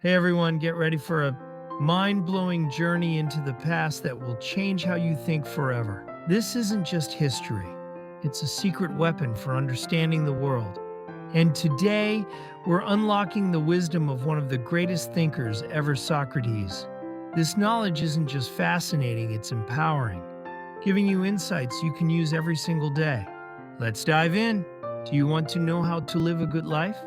Hey everyone, get ready for a mind-blowing journey into the past that will change how you think forever. This isn't just history. It's a secret weapon for understanding the world. And today, we're unlocking the wisdom of one of the greatest thinkers ever, Socrates. This knowledge isn't just fascinating, it's empowering, giving you insights you can use every single day. Let's dive in. Do you want to know how to live a good life?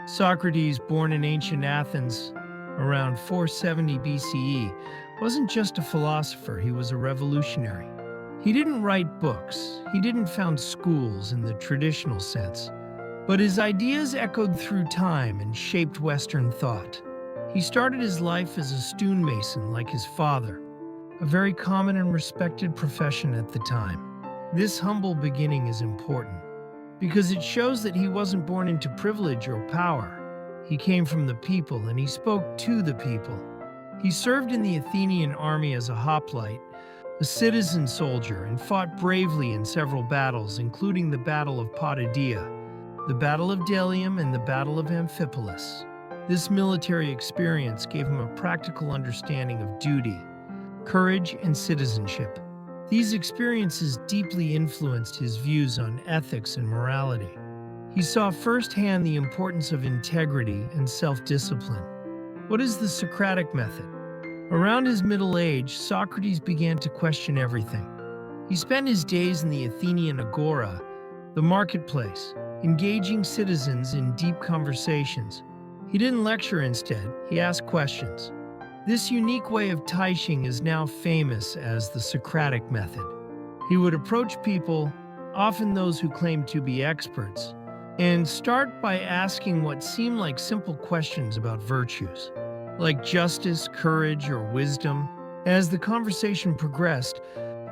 Socrates, born in ancient Athens around 470 BCE, wasn't just a philosopher, he was a revolutionary. He didn't write books, he didn't found schools in the traditional sense, but his ideas echoed through time and shaped Western thought. He started his life as a stonemason like his father, a very common and respected profession at the time. This humble beginning is important because it shows that he wasn't born into privilege or power. He came from the people and he spoke to the people. He served in the Athenian army as a hoplite, a citizen soldier, and fought bravely in several battles, including the Battle of Potidaea, the Battle of Delium, and the Battle of Amphipolis. This military experience gave him a practical understanding of duty, courage, and citizenship. These experiences deeply influenced his views on ethics and morality. He saw firsthand the importance of integrity and self-discipline. What is the Socratic Method? Around his middle age, Socrates began to question everything. He spent his days in the Athenian Agora, the marketplace, engaging citizens in deep conversations. He didn't lecture instead, he asked questions. This unique way of teaching is now famous as the Socratic Method. He would approach people, often those who claimed to be experts, and start by asking what seemed like simple questions about virtues, like justice, courage, or wisdom. As the conversation progressed,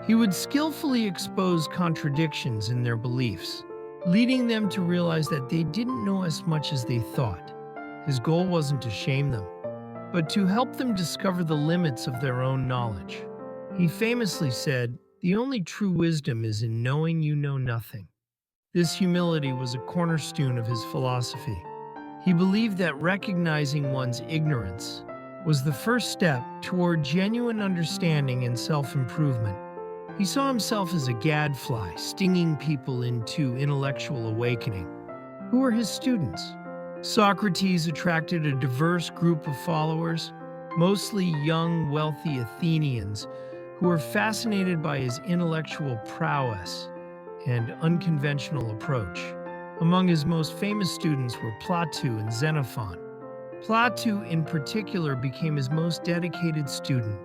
he would skillfully expose contradictions in their beliefs, leading them to realize that they didn't know as much as they thought. His goal wasn't to shame them, but to help them discover the limits of their own knowledge. He famously said, "The only true wisdom is in knowing you know nothing." This humility was a cornerstone of his philosophy. He believed that recognizing one's ignorance was the first step toward genuine understanding and self-improvement. He saw himself as a gadfly, stinging people into intellectual awakening. Who were his students? Socrates attracted a diverse group of followers, mostly young, wealthy Athenians, who were fascinated by his intellectual prowess and unconventional approach. Among his most famous students were Plato and Xenophon. Plato in particular became his most dedicated student,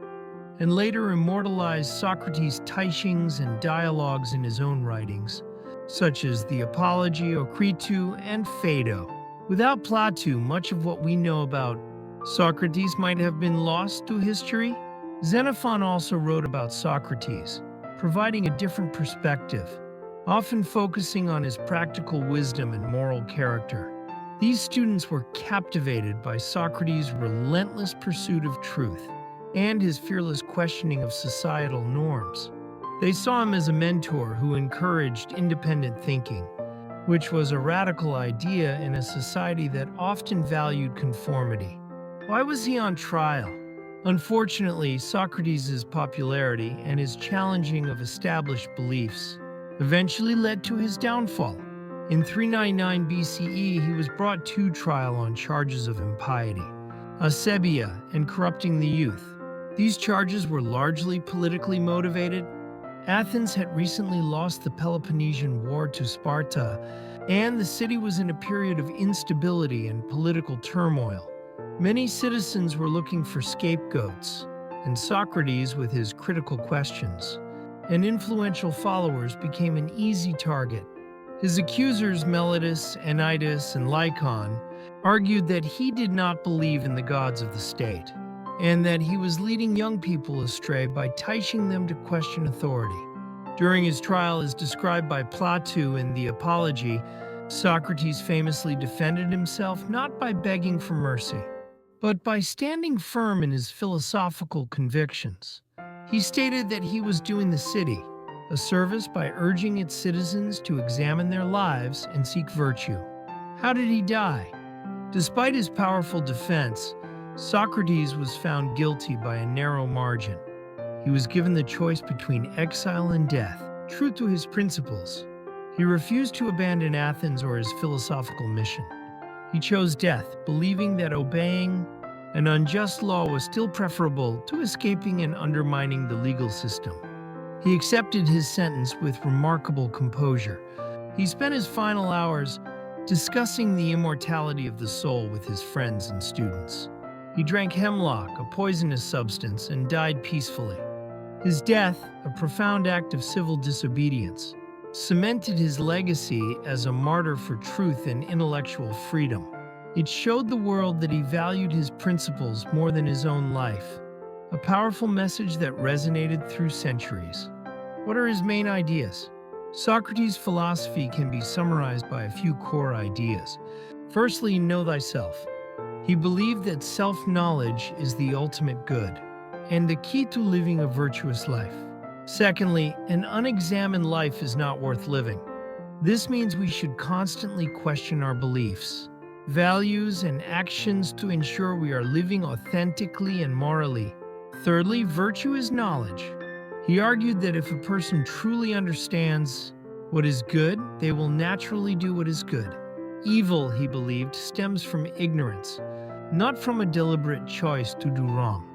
and later immortalized Socrates' teachings and dialogues in his own writings, such as the Apology, Ocritu, and Phaedo. Without Plato, much of what we know about Socrates might have been lost to history. Xenophon also wrote about Socrates, providing a different perspective, often focusing on his practical wisdom and moral character. These students were captivated by Socrates' relentless pursuit of truth and his fearless questioning of societal norms. They saw him as a mentor who encouraged independent thinking, which was a radical idea in a society that often valued conformity. Why was he on trial? Unfortunately, Socrates' popularity and his challenging of established beliefs eventually led to his downfall. In 399 BCE, he was brought to trial on charges of impiety, asebia, and corrupting the youth. These charges were largely politically motivated. Athens had recently lost the Peloponnesian War to Sparta, and the city was in a period of instability and political turmoil. Many citizens were looking for scapegoats, and Socrates, with his critical questions and influential followers, became an easy target. His accusers, Meletus, Anytus, and Lycon, argued that he did not believe in the gods of the state, and that he was leading young people astray by teaching them to question authority. During his trial, as described by Plato in the Apology, Socrates famously defended himself not by begging for mercy, but by standing firm in his philosophical convictions. He stated that he was doing the city a service by urging its citizens to examine their lives and seek virtue. How did he die? Despite his powerful defense, Socrates was found guilty by a narrow margin. He was given the choice between exile and death. True to his principles, he refused to abandon Athens or his philosophical mission. He chose death, believing that obeying an unjust law was still preferable to escaping and undermining the legal system. He accepted his sentence with remarkable composure. He spent his final hours discussing the immortality of the soul with his friends and students. He drank hemlock, a poisonous substance, and died peacefully. His death, a profound act of civil disobedience, cemented his legacy as a martyr for truth and intellectual freedom. It showed the world that he valued his principles more than his own life, a powerful message that resonated through centuries. What are his main ideas? Socrates' philosophy can be summarized by a few core ideas. Firstly, know thyself. He believed that self-knowledge is the ultimate good and the key to living a virtuous life. Secondly, an unexamined life is not worth living. This means we should constantly question our beliefs, values, and actions to ensure we are living authentically and morally. Thirdly, virtue is knowledge. He argued that if a person truly understands what is good, they will naturally do what is good. Evil, he believed, stems from ignorance, not from a deliberate choice to do wrong.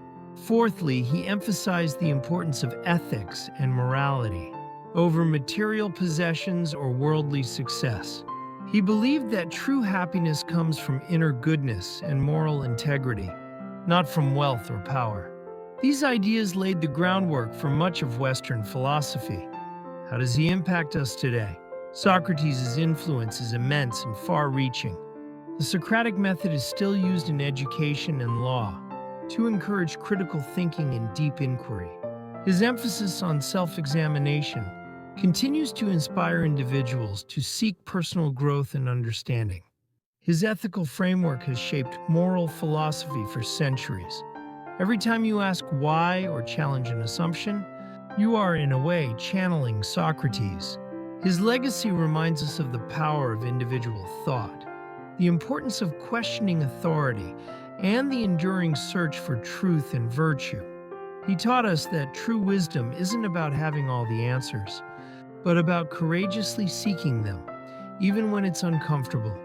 Fourthly, he emphasized the importance of ethics and morality over material possessions or worldly success. He believed that true happiness comes from inner goodness and moral integrity, not from wealth or power. These ideas laid the groundwork for much of Western philosophy. How does he impact us today? Socrates' influence is immense and far-reaching. The Socratic Method is still used in education and law to encourage critical thinking and deep inquiry. His emphasis on self-examination continues to inspire individuals to seek personal growth and understanding. His ethical framework has shaped moral philosophy for centuries. Every time you ask why or challenge an assumption, you are, in a way, channeling Socrates. His legacy reminds us of the power of individual thought, the importance of questioning authority, and the enduring search for truth and virtue. He taught us that true wisdom isn't about having all the answers, but about courageously seeking them, even when it's uncomfortable.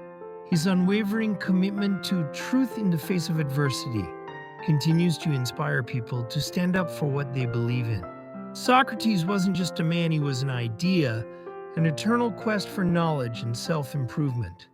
His unwavering commitment to truth in the face of adversity continues to inspire people to stand up for what they believe in. Socrates wasn't just a man, he was an idea, an eternal quest for knowledge and self-improvement.